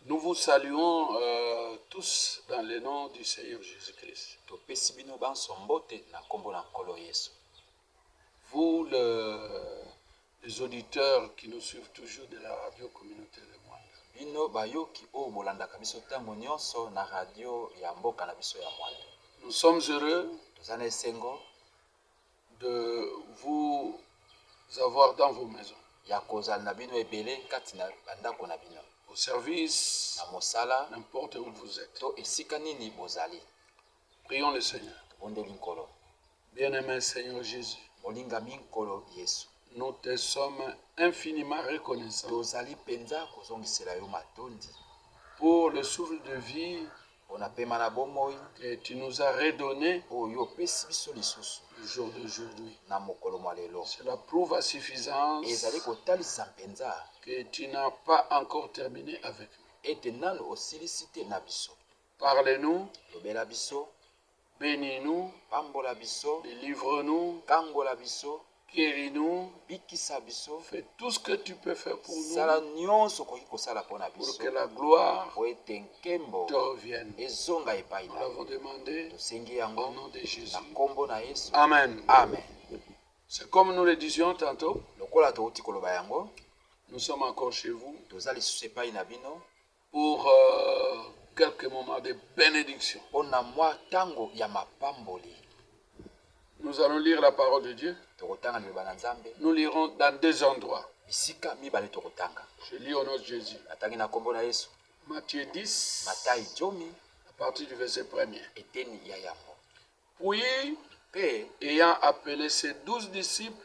Nous vous saluons tous dans le nom du Seigneur Jésus-Christ. Vous, les auditeurs qui nous suivent toujours de la radio communautaire de Mwanda. Nous sommes heureux de vous avoir dans vos maisons. Au service, n'importe où vous êtes. Prions le Seigneur. Bien-aimé Seigneur Jésus, nous te sommes infiniment reconnaissants pour le souffle de vie que tu nous as redonné le jour d'aujourd'hui. Cela prouve à suffisance que tu n'as pas encore terminé avec nous. Parlez-nous, bénis-nous, délivre-nous, guéris-nous, fais tout ce que tu peux faire pour nous, pour que la gloire te revienne. Nous l'avons demandé au nom de Jésus. Amen. Amen. C'est comme nous le disions tantôt, nous sommes encore chez vous pour quelques moments de bénédiction. Nous allons lire la parole de Dieu. Nous lirons dans deux endroits. Je lis au nom de Jésus. Matthieu 10, à partir du verset 1er. Puis, ayant appelé ses 12 disciples,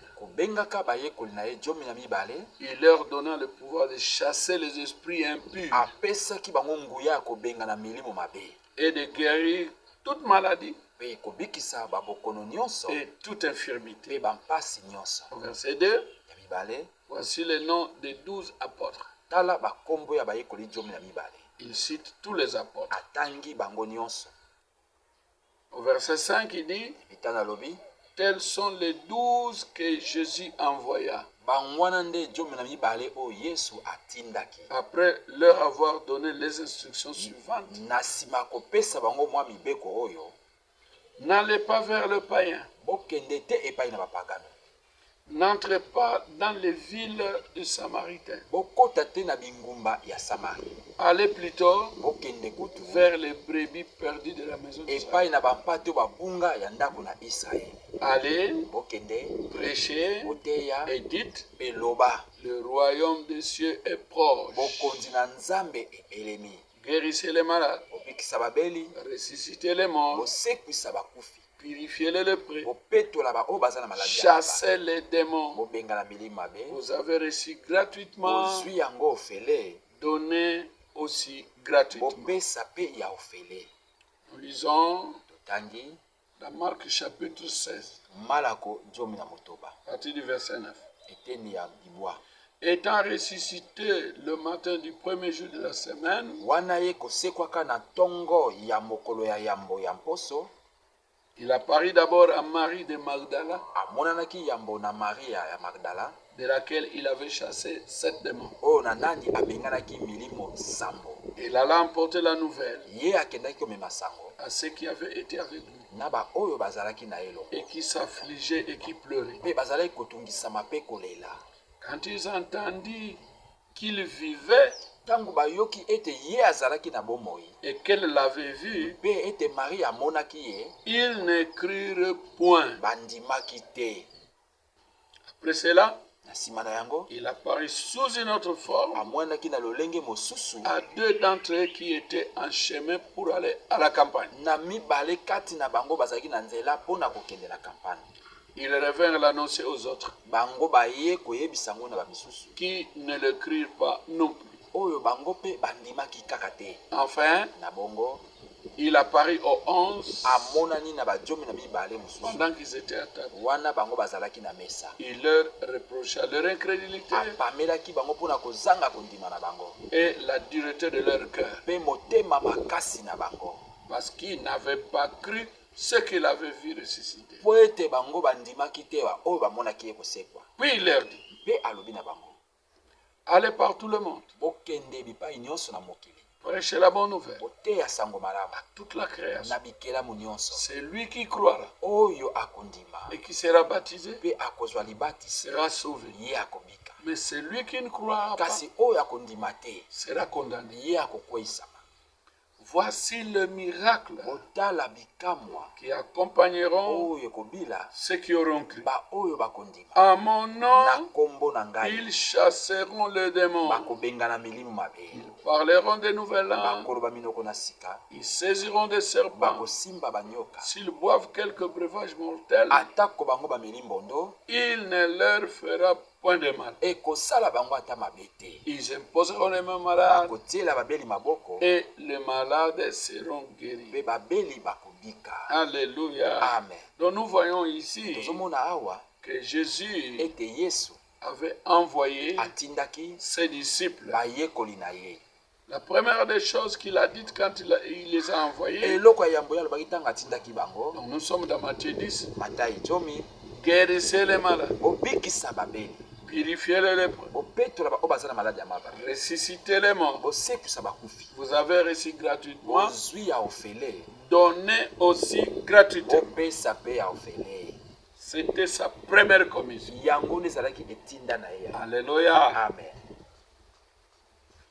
il leur donna le pouvoir de chasser les esprits impurs et de guérir toute maladie et toute infirmité. Au verset 2, voici le nom des 12 apôtres. Il cite tous les apôtres. Au verset 5, il dit, tels sont les 12 que Jésus envoya. Après leur avoir donné les instructions suivantes. N'allez pas vers le païen. N'entrez pas dans les villes de Samaritains. Allez plutôt vers les brebis perdues de la maison d'Israël. Allez, prêchez et dites, le royaume des cieux est proche. Guérissez les malades, ressuscitez les morts, purifiez les lépreux, chassez les démons. Vous avez reçu gratuitement, donnez aussi gratuitement. Nous lisons dans Marc chapitre 16, à partir du verset 9. Étant ressuscité le matin du premier jour de la semaine, il apparut d'abord à Marie de Magdala, de laquelle il avait chassé 7 démons. Il alla emporter la nouvelle à ceux qui avaient été avec lui et qui s'affligeaient et qui pleuraient. Quand ils entendirent qu'il vivait et qu'elle l'avait vu, ils ne crurent point. Après cela, il apparut sous une autre forme à 2 d'entre eux qui étaient en chemin pour aller à la campagne. Ils revinrent l'annoncer aux autres, qui ne le crurent pas non plus. Enfin, il apparut aux 11 pendant qu'ils étaient à table. Il leur reprocha leur incrédulité et la dureté de leur cœur, parce qu'ils n'avaient pas cru ce qu'il avait vu ressusciter. Puis il leur dit, allez par tout le monde Prêchez la bonne nouvelle boteya sango malamu à toute la création. na bikelamu nyonso. C'est lui qui croira Oyo akondima et qui sera baptisé pe akozwa libatisi sera sauvé. ye akobika. Mais celui qui ne croira pas Kasi oyo akondima te sera condamné. ye akokweyisama. Voici le miracle Botala bikamwa qui accompagneront oyo kobila ceux qui auront cru. ba oyo bakondima. À mon Na nom, kombo na ngai ils chasseront les démons, bakobengana milimu mabe. parleront des nouvelles langues, Bakoloba minoko na sika. ils saisiront des serpents. Bakosimba banyoka. S'ils boivent quelques breuvages mortels, Atako bango bameli mbondo il ne leur fera point de mal. ekosala bango ata mabe te. Ils imposeront les mains malades Bakotiela babeli maboko et les malades seront guéris. pe babeli bakobika. Alléluia. Amen. Donc nous voyons ici Tozomona awa que Jésus ete Yesu avait envoyé atindaki ses disciples. bayekoli na ye. La première des choses qu'il a dites quand il les a envoyés, Eloko ya yambo ya alobaki ntango atindaki bango. donc nous sommes dans Matthieu 10, Matayi 10, guérissez les malades, obikisa babeli, purifiez les lépreux, opetola oyo baza na maladi ya maba, ressuscitez les morts. bosekisa bakufi, Vous avez reçu gratuitement, bozwi ya ofele, donnez aussi gratuitement. opesa pe ya ofele. C'était sa première commission. Yango nde ezalaki etinda na ye. Alléluia. Amen.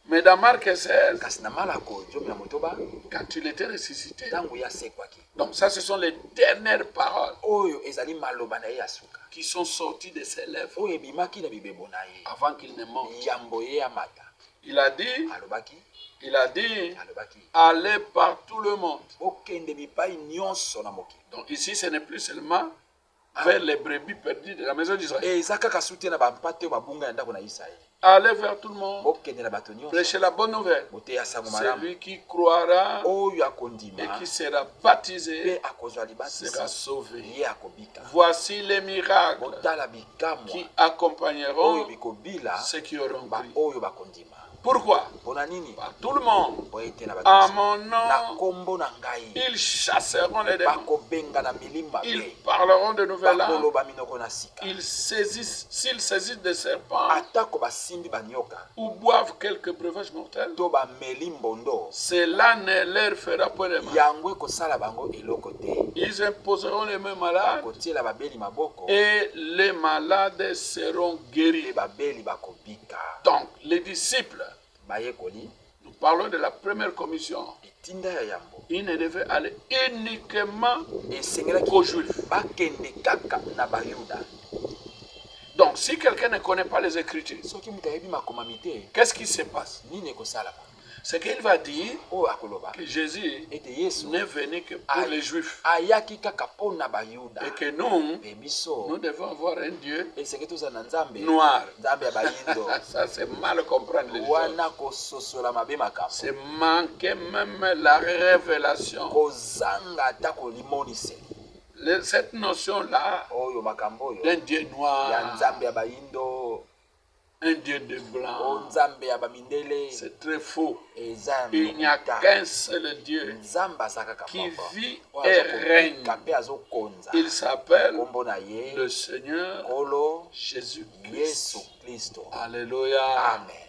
Mais dans Marc 16, Kasi na malako jomi ya motoba quand il était ressuscité, ntango ye asekwaki, donc ça ce sont les dernières paroles oyo ezali maloba na ye ya suka qui sont sorties de ses lèvres oyo ebimaki na bibebo na ye avant qu'il ne monte. yambo ye ya mata. Il a dit, Alobaki allez par tout le monde. okende bipai nyonso na mokili. Donc ici ce n'est plus seulement vers les brebis perdues de la maison d'Israël. Eza kaka sute na bampate babunga ya ndako na Israeli. Allez vers tout le monde, Okende na bato nyonso. prêchez la bonne nouvelle. Boteya sango malamu. Celui qui croira Oyo akondima et qui sera baptisé pe akozwa libatisi sera sauvé. ye akobika. Voici les miracles Botala bikamwa qui oyo accompagneront bikobila ceux qui auront ba cru. oyo bakondima. Pourquoi? Mpona nini? Par tout le monde. Po ete na À bato mon na nom, kombo na ngai ils chasseront les démons. bakobenga na milima Ils pe parleront de nouvelles langues. bakoloba minoko na sika. S'ils saisissent des serpents Atako basimbi banyoka ou boivent quelques breuvages mortels, to bameli mbondo, cela ne leur fera point de mal. yango ekosala bango eloko te. Ils imposeront les mains malades Bakotiela babeli maboko et les malades seront guéris. pe babeli bakobika. Donc, les disciples, Bayekoli nous parlons de la première commission. etinda ya yambo Ils ne devaient aller uniquement esengelaki qu'aux Juifs. bakende kaka na bayuda. Donc, si quelqu'un ne connaît pas les Écritures, Soki mutu ayebi makomami te, qu'est-ce qui se passe? nini ekosalama? C'est qu'il va dire Oyo akoloba que Jésus ete Yesu n'est venu que pour les Juifs. ayaki kaka mpo na bayuda. Et que nous, Pe biso nous devons avoir un Dieu esengeli tozala na nzambe noir. nzambe ya bayindo. Ça, c'est mal comprendre les choses. Wana kososola mabe makambo, C'est manquer même la révélation. kozanga ata kolimonise Cette notion-là oyo makambo oyo d'un Dieu ya noir, nzambe ya bayindo, un Dieu de o blanc, nzambe ya bamindele, c'est très faux. eza Il n'y a lokuta. qu'un seul Dieu Nzambe aza kaka qui moko vit oyo et azokobika règne. mpe azokonza. Il s'appelle Kombo na ye le Seigneur Kolo Jésus-Christ. Yesu Kristo. Alléluia. Amen.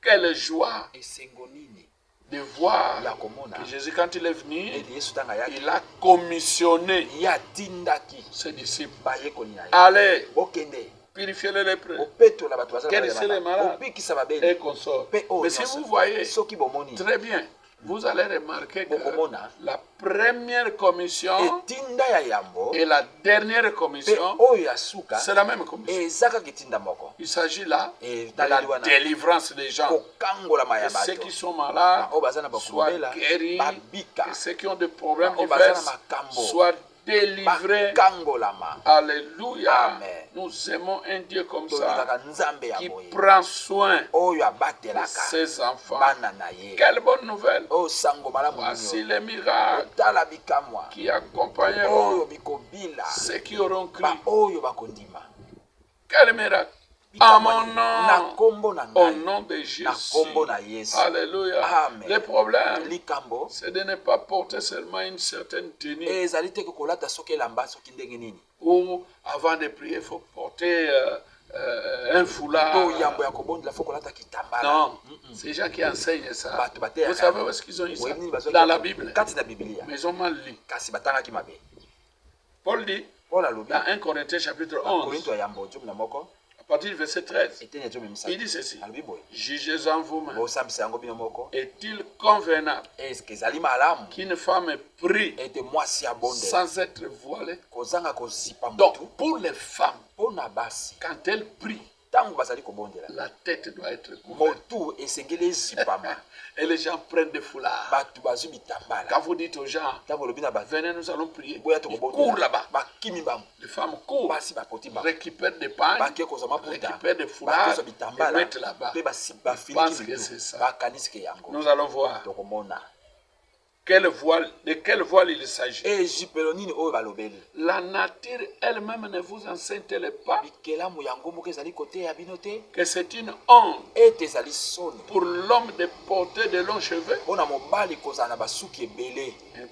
Quelle joie Esengo nini de voir ya komona que Jésus, quand il est venu, ete Yesu tanga yaki il a commissionné yatindaki ses disciples. bayekoli na ye Allez, bokende purifier les lépreux opetola bato Guérissez les malades. obikisa et babeli consorts. mpe oyo Mais si nyonso. vous voyez Soki bomoni très bien, vous allez remarquer que bokomona la première commission etinda ya yambo et la dernière mpe commission, oyo ya suka c'est la même commission. eza kaka etinda moko. Il s'agit là de etaleli la wana délivrance des gens. kokangolama ya Que ceux bato qui sont malades oyo baza na soient bakumbela guéris, babika que ceux qui ont des problèmes oyo de baza na fesses makambo soient délivrés. bakangolama. Alléluia. Amen. Nous aimons un Dieu comme ça tolingaka nzambe ya qui boye prend soin oyo de abatelaka ses enfants. bana na ye. Quelle bonne nouvelle. oyo sango malamu Voici nini les miracles otala bikamwa qui oyo accompagneront bikobila ceux qui auront cru. ba oyo bakondima. Quel miracle. À Bikamwa mon nini? na nom, kombo na au ngai nom de na Jésus. kombo na Yesu. Alléluia. Amen. Le problème, likambo c'est de ne pas porter seulement une certaine tenue. ezali te kolata soki elamba soki ndenge nini Ou avant de prier, il faut porter un foulard. Non, ces gens qui enseignent ça, vous savez où est-ce qu'ils ont eu ça? Dans la Bible. Mais ils ont mal lu. Paul dit, dans 1 Corinthiens chapitre 11, à partir du verset 13, il dit ceci: jugez en vous-même. Est-il convenable qu'une femme prie sans être voilée? Donc, pour les femmes, quand elles prient, la tête doit être couverte. Et les gens prennent des foulards. Quand vous dites aux gens, venez, nous allons prier, ils courent là-bas. Les femmes courent, récupèrent des pagnes, récupèrent des foulards et mettent là-bas. Ils pensent que c'est ça. Nous allons voir de quel voile il s'agit. La nature elle-même ne vous enseigne-t-elle pas que c'est une honte pour l'homme de porter de longs cheveux? 1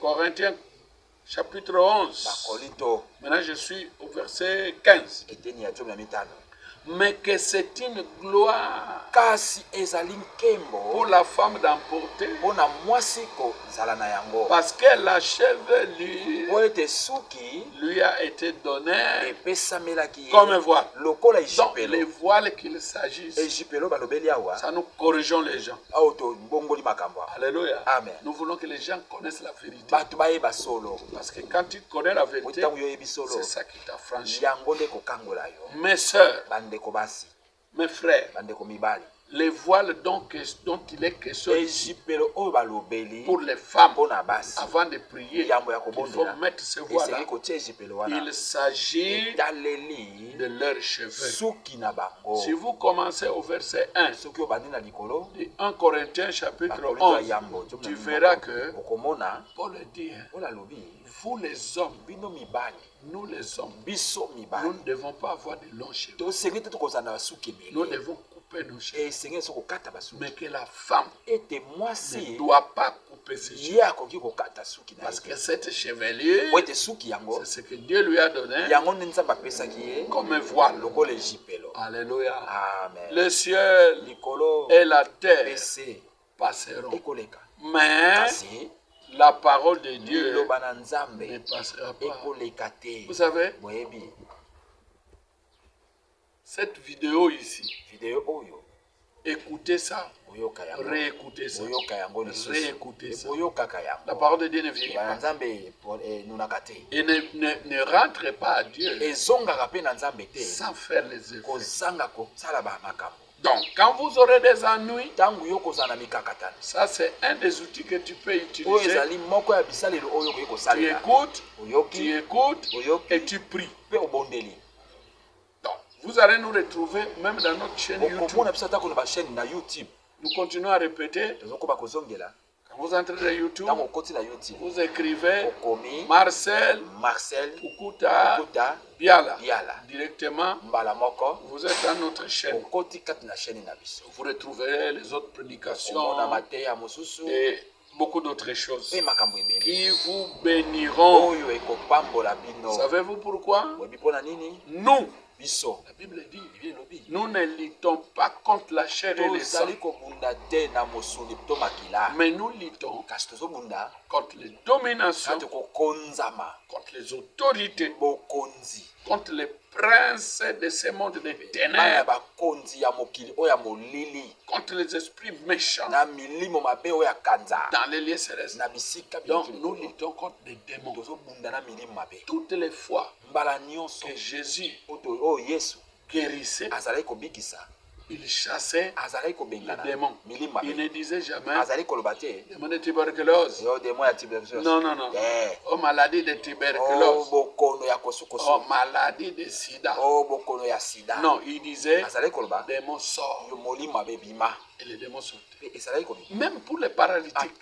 Corinthiens chapitre 11. Maintenant je suis au verset 15. Mais que c'est une gloire pour la femme d'emporter, parce que la cheveux lui a été donnée comme un voile. Donc les voiles qu'il s'agisse, ça nous corrigeons les gens. Alléluia. Amen. Nous voulons que les gens connaissent la vérité. Parce que quand tu connais la vérité, c'est ça qui t'a franchi. Mes sœurs, mes frères, les voiles dont il est question pour les femmes, avant de prier, il faut mettre ce voile-là. Il s'agit de leurs cheveux. Si vous commencez au verset 1 de 1 Corinthiens chapitre 11, tu verras que Paul dit, vous les hommes, nous les hommes, nous ne devons pas avoir de longs cheveux. Nous devons couper nos cheveux. Mais que la femme ne doit pas couper ses cheveux. Parce que cette chevelure, c'est ce que Dieu lui a donné comme un voile. Alléluia. Amen. Le ciel et la terre passeront. Mais la parole de Dieu ne passera pas. Vous savez, cette vidéo ici, écoutez ça, réécoutez ça, réécoutez ça. La parole de Dieu ne vient pas. Et ne rentrez pas à Dieu sans faire les efforts. Donc, quand vous aurez des ennuis, ça c'est un des outils que tu peux utiliser. Tu écoutes et tu pries. Donc, vous allez nous retrouver même dans notre chaîne YouTube. Nous continuons à répéter. Quand vous entrez dans YouTube, vous écrivez Marcel Pukuta Biala. Directement, vous êtes dans notre chaîne. Vous retrouverez les autres prédications et beaucoup d'autres choses qui vous béniront. Savez-vous pourquoi? Nous, la Bible dit, nous ne luttons pas contre la chair et le sang, mais nous luttons contre les dominations, contre les autorités, contre les princes de ce monde de ténèbres, contre les esprits méchants dans les lieux célestes. Donc nous luttons contre les démons. Toutes les fois que Jésus guérissait, il chassait les démons. Il ne disait jamais démon de tuberculose. Non, non, non. Oh, maladie de tuberculose. Oh, maladie de sida. Non, il disait démon sort. Et les démons sortent. Même pour les paralytiques,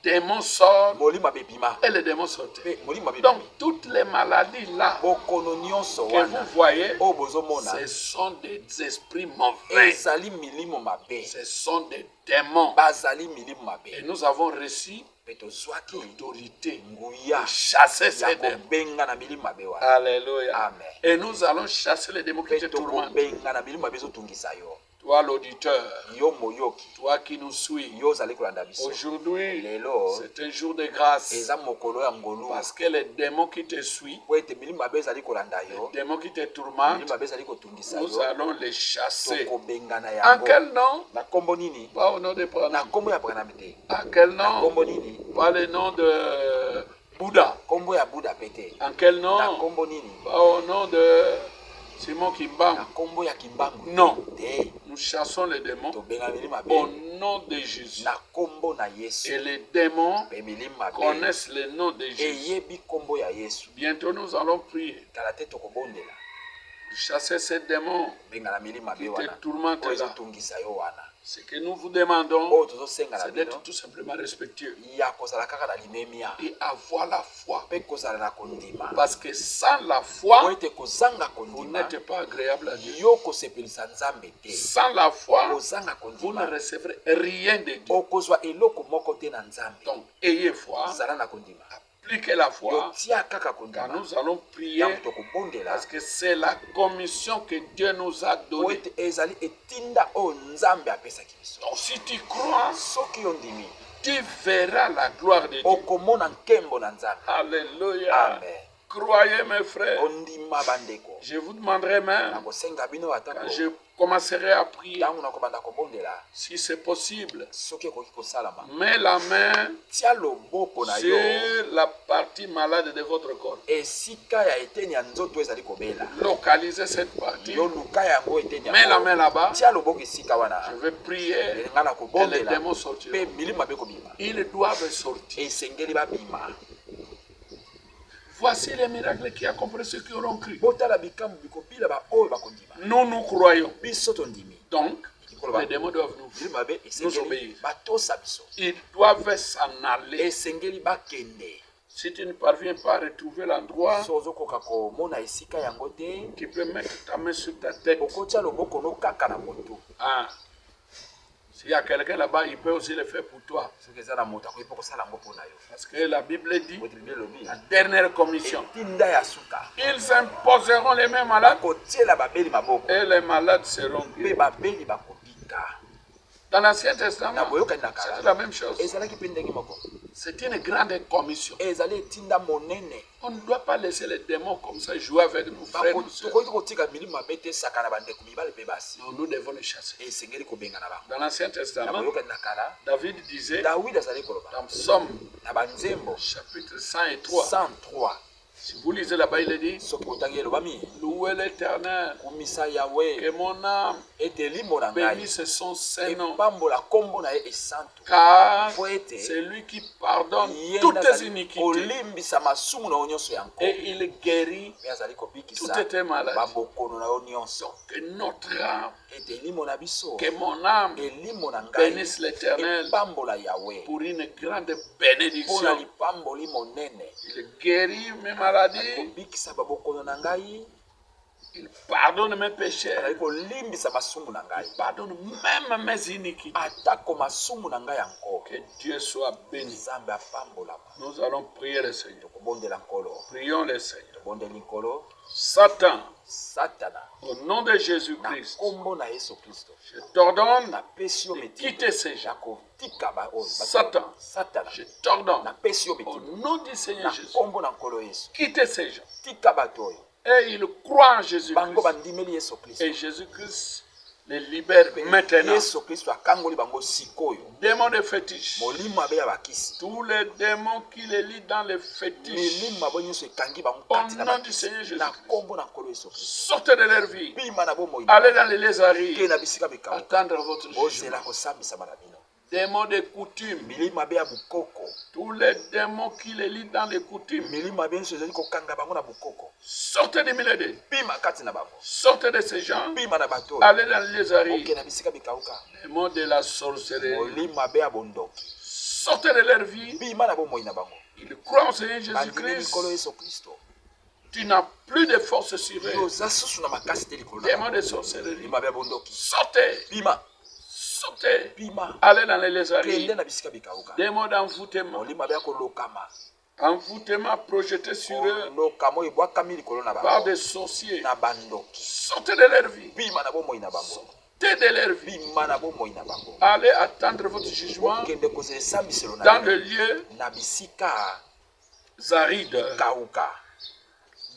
démons sortent molimo abebima et les démons sortent. pe molimo Donc abebima toutes les maladies là bokono nyonso que wana vous voyez, oyo bozomona ce sont des esprits mauvais. ezali milimo mabe Ce sont des démons. bazali milimo Et mabe nous avons reçu pe tozwaki l'autorité nguya de chasser ya ces démons. kobenga na milimo mabe wana Alléluia. amen Et nous allons chasser les démons qui pe te tourmentent. tokobenga na milimo mabe ezotungisa yo Toi l'auditeur, yo moyoki toi qui nous suis, yo ozali kolanda biso aujourd'hui, lelo c'est un jour de grâce. eza mokolo ya ngolu Parce que les démons qui te suivent, po ete milimo mabe ezali kolanda yo les démons qui te milimo tourmentent, mabe ezali kotungisa nous yo allons les chasser. tokobengana En yango quel nom? na kombo nini Pas au nom de na Branham. kombo ya Branham te En quel na nom? kombo nini Pas le nom de Bouddha. kombo ya buda pe te En quel na nom? kombo nini Pas au nom de Simon na Kimbam. kombo ya kimbangu Non. te Nous chassons les démons tobenga milimo au mabe nom de Jésus. na kombo na yesu Et les démons pe milimo mabe connaissent le nom de Jésus. eyebi kombo ya yesu Bientôt nous allons prier. kala te tokobondela Chasser ces démons benga na milimo mabe qui te wana tourmentent oyo là. ezotungisa yo wana Ce que nous vous demandons, oyo tozosenga na c'est d'être bino tout simplement respectueux ya kozala kaka na limemia et avoir la foi. mpe kozala na kondima Parce que sans la po foi, ete kozanga vous kondima n'êtes pas agréable à Dieu. yo kosepelisa nzambe te Sans la foi, kozanga vous ne kondima recevrez rien de Dieu. okozwa eloko moko te na nzambe Donc, ayez foi, zala na kondima appliquez la yo foi, tia kaka car kondima nous allons prier yango tokobondela parce que c'est la commission que Dieu nous a po donnée. ete ezali etinda oyo nzambe apesaki biso Donc, si tu crois, soki yo ndimi tu verras la gloire de Dieu. okomona nkembo na nzambe Alléluia. amen Croyez, mes frères. ondima bandeko Je vous demanderai même, nakosenga bino ata quand je commencerai à prier, ntango nakobanda kobondela si c'est possible, soki ekoki kosalama mets la main tia loboko na yo sur la partie malade de votre corps. esika ya eteni ya nzoto ezali kobela Localisez cette partie. yo luka yango eteni Mets la main là-bas. tia loboko esika Je wana vais prier elinga na et les kobondela démons sortiront. mpe milimo mabe kobima Ils doivent sortir. esengeli babima Voici les miracles qui accomplissent ceux qui auront cru. botala bikambo bikobila baoyo bakondima Nous croyons. biso tondimi Donc, les démons doivent nous milimo mabe obéir. esengeli batosa biso Ils doivent s'en aller. esengeli bakende Si tu ne parviens pas à retrouver l'endroit, so ozokoka komona esika yango te tu peux mettre ta main sur ta tête. okotia loboko no kaka na motu Ah. S'il y a quelqu'un là-bas, il peut aussi le faire pour toi. soki eza na moto akoki mpo kosala yango mpo na yo Parce que la Bible dit, bote bible elobi la dernière commission, etinda ya suka ils imposeront les mains malades kotiela babeli maboko et les malades seront mpe guéris. babeli bakobika Dans l'Ancien na Testament, boyokani na c'est kala la même chose. ezalaki mpe ndenge moko C'est une grande commission. ezali etinda monene On ne doit pas laisser les démons comme ça jouer avec nos frères. Nos sœurs. tokoki kotika milimo mabe te saka na bandeko mibale mpe basi Non, nous devons les chasser. esengeli kobenga na bango Dans l'Ancien na Testament, boyokani na kala David disait dawidi azali koloba dans Psaume na banzembo chapitre 103, 103 si vous lisez là-bas, il est dit, soki otangi elobami louez l'Éternel, kumisa que yawe mon âme ete limbo na ngai bénisse son Saint-Nom, epambola nkombo na ye esantu car po ete c'est lui qui pardonne ye toutes tes nazali iniquités kolimbisa masumu na yo nyonso ya nkolo et il guérit mpe azali toutes kobikisa tes maladies. babokono na yo nyonso Que notre âme, ete elimo na biso que mon âme elimo na ngai bénisse l'Éternel epambola yawe pour une grande mpona bénédiction. lipamboli monene Il guérit mes maladies, kobikisa babokono na ngai il pardonne mes péchés, azali kolimbisa masumu na ngai il pardonne même mes iniquités. atako masumu na ngai yango Que Dieu soit béni. nzambe apambolama Nous allons prier le Seigneur. tokobondela nkolo Prions le Seigneur. tobondeli nkolo Satan, satana au nom de na Jésus-Christ, nkombo na yesu kristo je t'ordonne napesi yo de mitindo quitter ces ya gens. kotika baoyo Satan, satana je t'ordonne napesi yo au mitindo nom du na Seigneur Jésus, nkombo na nkolo yesu quitter ces gens. tika bato oyo Et ils croient en bango Jésus-Christ. bandimeli yesu kristo Et Jésus-Christ les libère maintenant. yesu kristo akangoli bango sikoyo Démons de fétiche. molimo mabe ya bakisi Tous les démons qui les lient dans les fétiches. milimo mabe nyonso ekangi bango Au kati na nom du bakisi Seigneur na Jésus-Christ. nkombo na nkolo yesu kristo Sortez de leur vie. bima na bomoi Allez dans les ke lézarries. na bisika bikauka Attendre votre jugement. ozela kosambisama na bino Démons de coutume. milimo mabe ya bokoko Tous les démons qui les lient dans les coutumes. milimo mabe nyonso ezali kokanga bango na bokoko Sortez des milieux d'eux. bima kati na bango Sortez de ces gens. bima na bato oyo Allez dans les lézarries. oke na bisika bikauka Démons de la sorcellerie. molimo mabe ya bondoki sortez de leur vie. bima na bomoi na bango Ils croient en Seigneur bandimi Jésus-Christ. likolo Yesu Kristo Tu n'as plus de force sur eux. yoza susu na makasi te likolo na Démons bango de sorcellerie. bima bya bondoki Sortez. bima Sortez. bima Allez dans les lézards. kende na bisika bikauka Démons d'envoûtement. molima bya kolokama Envoûtement projeté sur eux lokama oyo ebwakami likolo na par bango des sorciers. na bandoki Sortez de leur vie. bima na bomoi na bango Sortez de leur vie. bima na bomoi na bango Allez attendre votre jugement okende kozela esambiselo na dans yo le lieu na bisika aride. kauka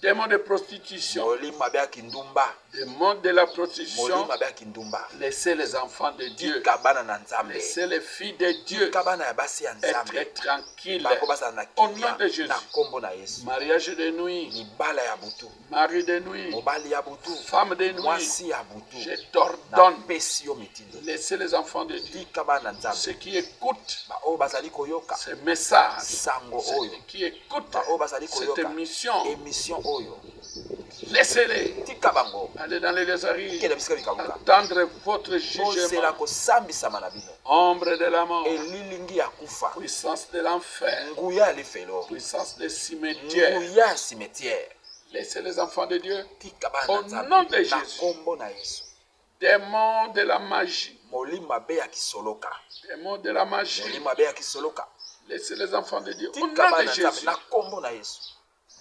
Démons de prostitution. molima bya kindumba Démons de la prostitution. molima bya kindumba Laissez les enfants de Dieu. tika bana na nzambe Laissez les filles de Dieu tika bana ya basi ya être nzambe tranquilles. bango bazala na Au nom kimia de Jésus. na nkombo na yesu Mariage de nuit. libala ya butu Mari de nuit. mobali ya butu Femme de nuit. mwasi ya butu Je t'ordonne. napesi yo mitindo Laissez les enfants de Dieu. tika bana na nzambe Ceux qui écoutent baoyo bazali koyoka ce message. sango Ceux oyo qui écoutent baoyo bazali cette koyoka émission. émission oyo Laissez-les tika bango aller dans les lézards. kende bisika bikabuka Attendre votre ozela jugement. kosambisama na bino Ombre de la mort. elilingi ya kufa Puissance de l'enfer. nguya ya lifelo Puissance des cimetières. nguya ya cimetière Laissez les enfants de Dieu. tika bana Au na nom de nzambe na Jésus. nkombo na yesu Démons de la magie. molimo abe ya kisoloka Démons de la magie. molimo abe ya kisoloka Laissez les enfants de Dieu. Au tika nom bana de na nzambe Jésus. na nkombo na yesu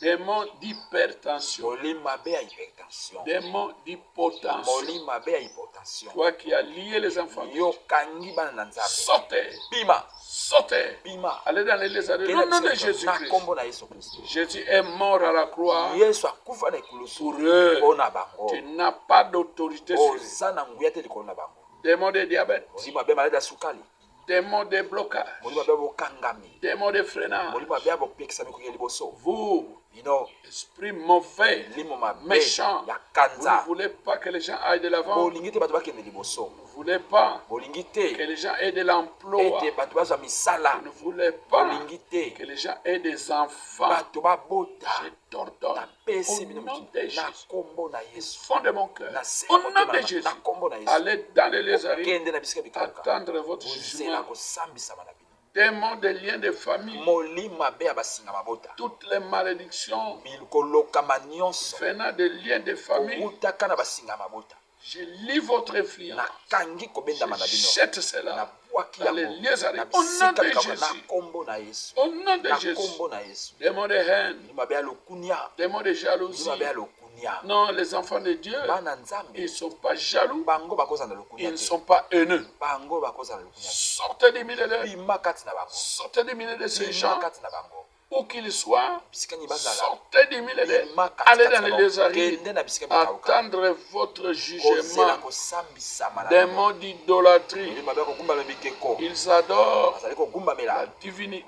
Démons d'hypertension. molimo abe ya hypertension Démons d'hypotension. molimo abe ya hypertension Toi qui as lié les enfants de Dieu. yokangi bana na nzambe Sortez. bima Sortez. bima Allez dans les lézards. Au Kenda nom de bisika na Jésus-Christ. nkombo na yesu kristo Jésus est mort à la croix yesu akufa na ekulusu pour eux. mpo na bango Tu n'as pas d'autorité sur eux. oza na nguya te likolo na bango Démons de diabète. molimo abe maladi ya sukali Démons de blocage. molimo abe bokangami Démons de freinage. molimo abe bopekisa mikoki ya liboso Vous, bino esprit mauvais, limo mabe méchant, ya vous ne kanza voulez pas que les gens aillent de l'avant. Vous bolingi te bato bakende liboso ne voulez pas bolingi que te les gens aient de l'emploi. ete bato bazwa misala Vous ne voulez pas bolingi te que les gens aient des enfants. bato babota Je t'ordonne napesi au bino nom mitindo de na Jésus, nkombo na yesu fond de mon cœur, na se au nom de Jésus, na nkombo na yesu allez dans les lézards, kende na bisika bikauka attendre votre ozela jugement. kosambisama na bino Démons des liens de famille, molimo abe ya basinga mabota toutes les malédictions kolokama nyonso venant des liens de famille, outaka na basinga mabota je lis votre influence. nakangi kobendama na Je bino jette cela nabwaki dans les yango lézards. na Au nom bisika de bikauka na Jésus. nkombo na yesu Au nom de na Jésus. nkombo na yesu Démons de haine, molimo abe ya lokunia démons de jalousie. molimo abe ya lokunia Non, les enfants de Dieu, bana nzambe ils ne sont pas jaloux, bango bakozala na ils lokunia ne te sont pas haineux. bango bakozala na lokunia te Sortez du milieu d'eux, bima kati na bango sortez du milieu de ces bima gens, kati na bango où qu'ils soient, bisika nini bazala sortez du milieu d'eux, bima kati allez kati dans na les bango lézards, kende na bisika bikauka attendre votre kozela jugement. kosambisama na bino Démons d'idolâtrie, molimo abe kogumbama bikeko ils adorent bazali kogumbamela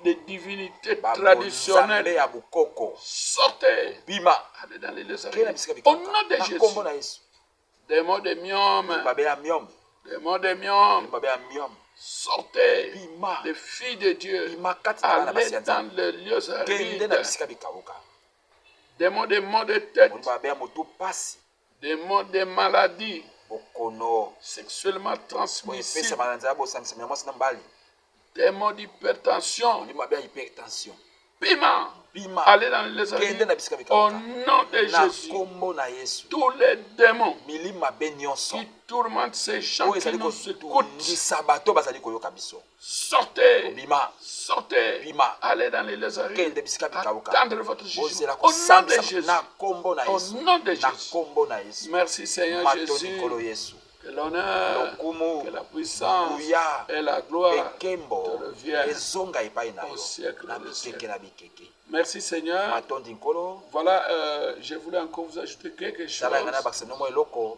les divinités banzambe traditionnelles. ya bukoko Sortez, bima allez dans les lézards. kende na bisika Au bikauka nom de na Jésus, nkombo na yesu démons de miome, babe ya miom démons de miome, babe ya miom sortez, bima les filles de Dieu, bima kati na bana allez basi ya dans nzambe les lieux kende na arides. bisika bikauka Démons de maux de tête, molimo babe ya motu pasi démons de maladies bokono sexuellement transmissibles, koepesama na nzela bosangisama ya mwasi na mbali démons d'hypertension, molimo babe ya hypertension piment, bima allez dans les kende arides. na bisika Au bikauka nom de na Jésus, nkombo na yesu tous les démons milimo mabe nyonso qui tourmentent ces gens oyo qui ezali nous écoutent, kotungisa bato bazali koyoka biso sortez, bima sortez, bima allez dans les lézards, kende bisika bikauka attendre votre jugement. bozela Au nom de kosambisa Jésus, na nkombo na au yesu nom de na Jésus. nkombo na yesu Merci Seigneur mato Jésus, likolo yesu que l'honneur, lokumu que la puissance nguya et la gloire ekembo te reviennent ezonga epai na au yo siècle na des bikeke siècles. na bikeke Merci Seigneur. matondi nkolo Voilà, je voulais encore vous ajouter quelque chose. tala ngai na bakisa nomo eloko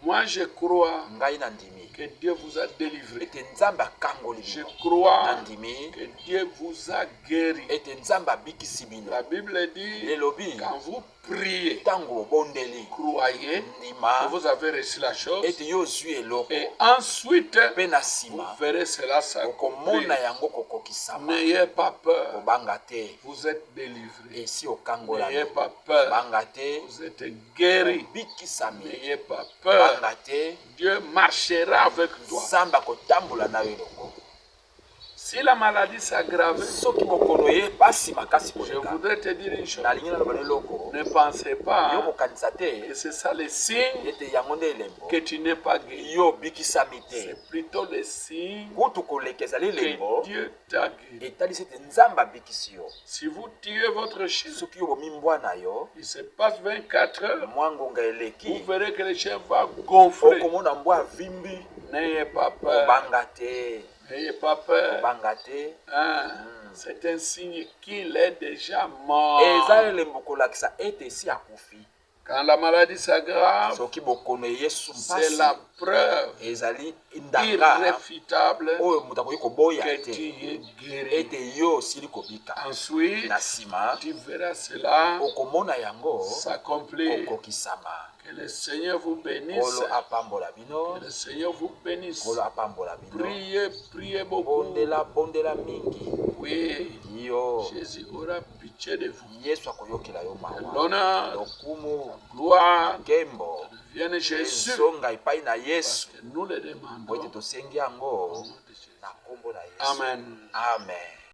Moi, je crois ngai na ndimi que Dieu vous a délivré. ete nzambe akangoli Je bino na crois ndimi que Dieu vous a guéri. ete nzambe abikisi bino La Bible dit, elobi quand vous priez, ntango obondeli croyez que ndima vous avez reçu la chose. ete yo ozwi eloko Et ensuite, mpe na vous nsima verrez cela s'accomplir. okomona yango kokokisama N'ayez pas peur. kobanga te Vous êtes délivré. esi okangola N'ayez pas peur. banga te Vous êtes guéri. obikisami N'ayez pas peur. banga te Dieu marchera avec toi. nzambe akotambola nayo eloko Si la maladie s'aggrave, soki bokono ye pasi makasi je koleka voudrais te dire une chose. nalingi naloba leloko Ne pensez pas yo kokanisa te que c'est ça le signe ete yango nde elembo que tu n'es pas guéri. yo obikisami te C'est plutôt le signe kutu koleka ezali elembo que Dieu t'a guéri. etalisi ete nzambe abikisi yo Si vous tuez votre chien, soki yo bomi mbwana yo il se passe 24 heures, mwa ngonga vous eleki verrez que le chien va gonfler. okomona mbwa avimbi N'ayez pas peur. kobanga te N'ayez pas peur. kobanga te Hein? C'est un signe qu'il est déjà mort. eza elembo kolakisa ete esi akufi Quand la maladie s'aggrave, soki bokono yesu c'est mpasi la preuve ezali ndanga irréfutable oyo moto akoki koboya que te tu es guéri. ete yo osili kobika Ensuite, na nsima tu verras cela okomona yango s'accomplir. kokokisama Que le Seigneur vous bénisse. kolo apambola bino Que le Seigneur vous bénisse. kolo apambola bino Priez, priez beaucoup. bondela mingi Oui, yo Jésus aura pitié de vous. yesu akoyokela yo mawa L'honneur, lokumu gloire, nkembo vienne Jésus. ezonga epai na Parce yesu que nous le po ete demandons. tosengi yango Au nom de Jésus. na nkombo na yesu Amen. amen